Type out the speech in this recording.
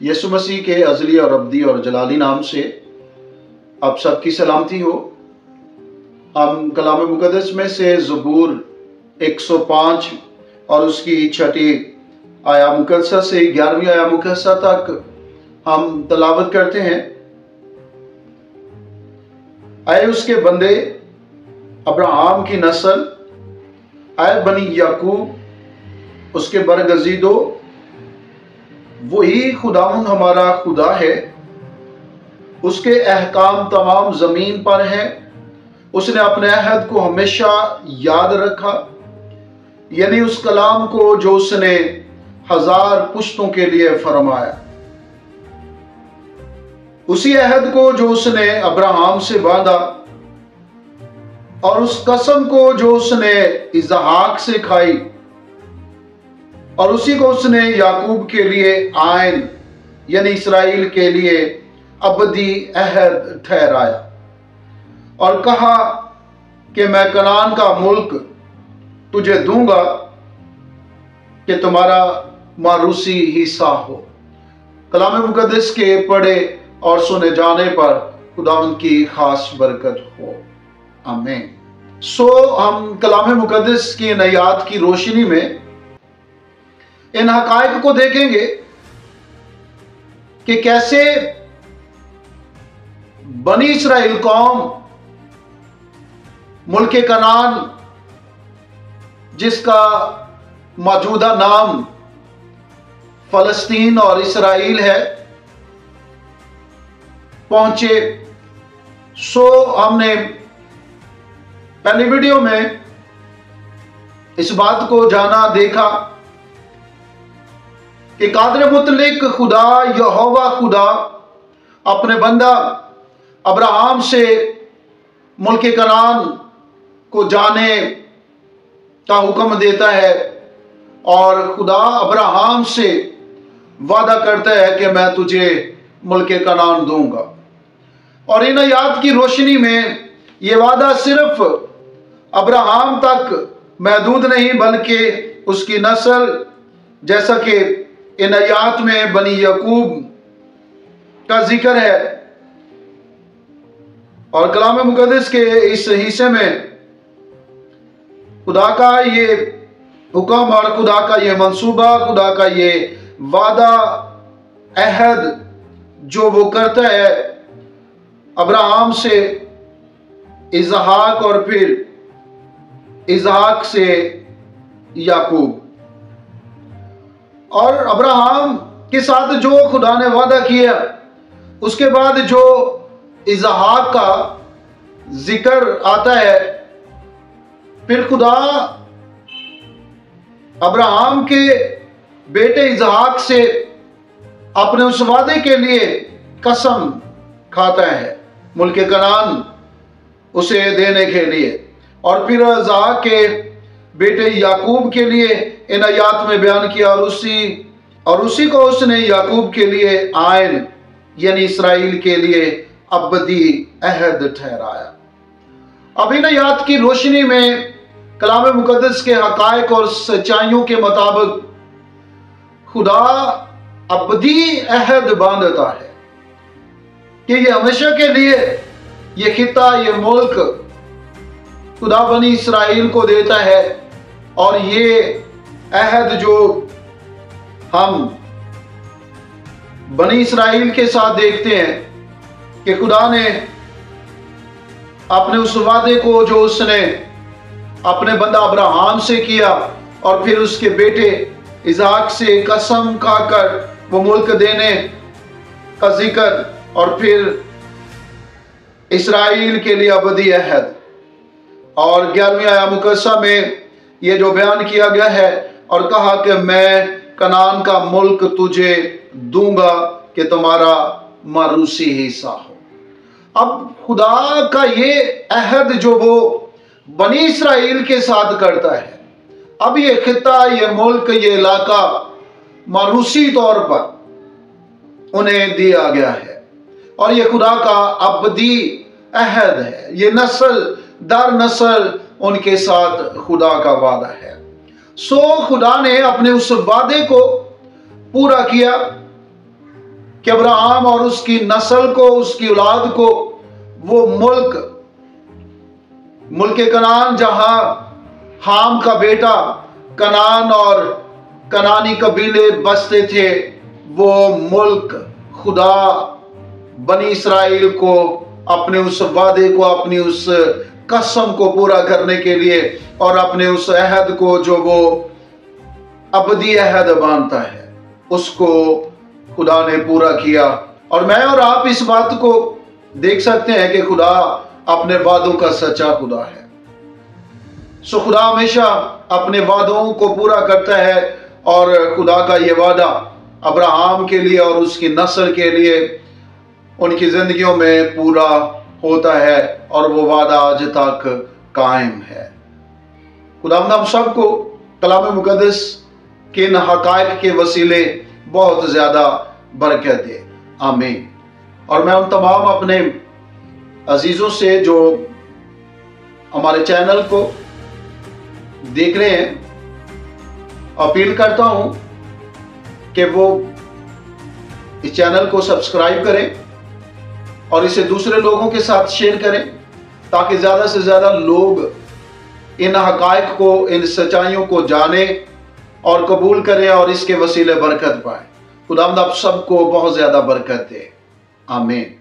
यीशु मसीह के अज़ली और अब्दी और जलाली नाम से आप सबकी सलामती हो। हम कलाम मुक़द्दस में से ज़बूर 105 और उसकी छठी आया मुक़द्दसा से 11वीं आया मुक़द्दसा तक हम तलावत करते हैं। आए उसके बंदे अब्राहम की नस्ल, आए बनी याकूब उसके बरगज़ीदो, वही खुदावंद हमारा खुदा है। उसके अहकाम तमाम ज़मीन पर हैं। उसने अपने अहद को हमेशा याद रखा, यानी उस कलाम को जो उसने 1000 पुश्तों के लिए फरमाया। उसी अहद को जो उसने अब्राहम से बांधा और उस कसम को जो उसने इसहाक से खाई और उसी को उसने याकूब के लिए आयन यानी इस्राएल के लिए अबदी अहद ठहराया और कहा कि मैं कनान का मुल्क तुझे दूंगा कि तुम्हारा मारूसी हिस्सा हो। कलाम मुक़द्दस के पढ़े और सुने जाने पर खुदावंद की खास बरकत हो। आमीन। हम कलाम मुक़द्दस की नयात की रोशनी में इन हकायक को देखेंगे कि कैसे बनी इस्राएल कौम मुल्क कनान, जिसका मौजूदा नाम फ़लस्तीन और इस्राएल है, पहुंचे। हमने पहली वीडियो में इस बात को जाना देखा कि कादिर मुतलिक खुदा यहोवा खुदा अपने बंदा अब्राहम से मुल्क कनान को जाने का हुक्म देता है और खुदा अब्राहम से वादा करता है कि मैं तुझे मुल्क कनान दूंगा। और इन आयात की रोशनी में यह वादा सिर्फ अब्राहम तक महदूद नहीं बल्कि उसकी नस्ल, जैसा कि इन आयात में बनी याकूब का जिक्र है। और कलाम मुक़द्दस के इस हिस्से में खुदा का ये हुक्म और खुदा का ये मंसूबा, खुदा का ये वादा अहद जो वो करता है अब्राहम से, इसहाक और फिर इसहाक से याकूब, और अब्राहम के साथ जो खुदा ने वादा किया उसके बाद जो इसहाक का जिक्र आता है, फिर खुदा अब्राहम के बेटे इसहाक से अपने उस वादे के लिए कसम खाता है मुल्क कनान उसे देने के लिए। और फिर इसहाक के बेटे याकूब के लिए इन आयात में बयान किया और उसी को उसने याकूब के लिए आयन यानी इस्राएल के लिए अबदी अहद ठहराया। अब इन आयात की रोशनी में कलाम मुक़द्दस के हकायक और सच्चाइयों के मुताबिक खुदा अबदी अहद बांधता है कि ये हमेशा के लिए ये खिता, ये मुल्क खुदा बनी इस्राएल को देता है। और ये अहद जो हम बनी इस्राएल के साथ देखते हैं कि खुदा ने अपने उस वादे को जो उसने अपने बंदा अब्राहम से किया और फिर उसके बेटे इसहाक से कसम खाकर वो मुल्क देने का जिक्र, और फिर इस्राएल के लिए अबदी अहद। और 11वीं आया मुक़द्दसा में ये जो बयान किया गया है और कहा कि मैं कनान का मुल्क तुझे दूंगा कि तुम्हारा मारूसी हिस्सा हो। अब खुदा का ये अहद जो वो बनी इस्राएल के साथ करता है, अब ये खिता, ये मुल्क, ये इलाका मारूसी तौर पर उन्हें दिया गया है और ये खुदा का अबदी अहद है। ये नस्ल दर नस्ल उनके साथ खुदा का वादा है। खुदा ने अपने उस वादे को पूरा किया कि अब्राहम और उसकी नस्ल को, उसकी औलाद को वो मुल्क कनान, जहां हाम का बेटा कनान और कनानी कबीले बसते थे, वो मुल्क खुदा बनी इसराइल को अपने उस वादे को, अपनी उस कसम को पूरा करने के लिए और अपने उस अहद को जो वो अबदी अहद मानता है, उसको खुदा ने पूरा किया। और मैं और आप इस बात को देख सकते हैं कि खुदा अपने वादों का सच्चा खुदा है। सो खुदा हमेशा अपने वादों को पूरा करता है और खुदा का ये वादा अब्राहम के लिए और उसकी नस्ल के लिए उनकी जिंदगियों में पूरा होता है और वो वादा आज तक कायम है। खुदा हम सबको कलाम मुकद्दस के इन हकायक के वसीले बहुत ज्यादा बरकत दे, आमीन। और मैं उन तमाम अपने अजीजों से जो हमारे चैनल को देख रहे हैं अपील करता हूं कि वो इस चैनल को सब्सक्राइब करें और इसे दूसरे लोगों के साथ शेयर करें, ताकि ज्यादा से ज्यादा लोग इन हकायक को, इन सच्चाइयों को जाने और कबूल करें और इसके वसीले बरकत पाए। खुदावंद आप सबको बहुत ज्यादा बरकत दे, आमीन।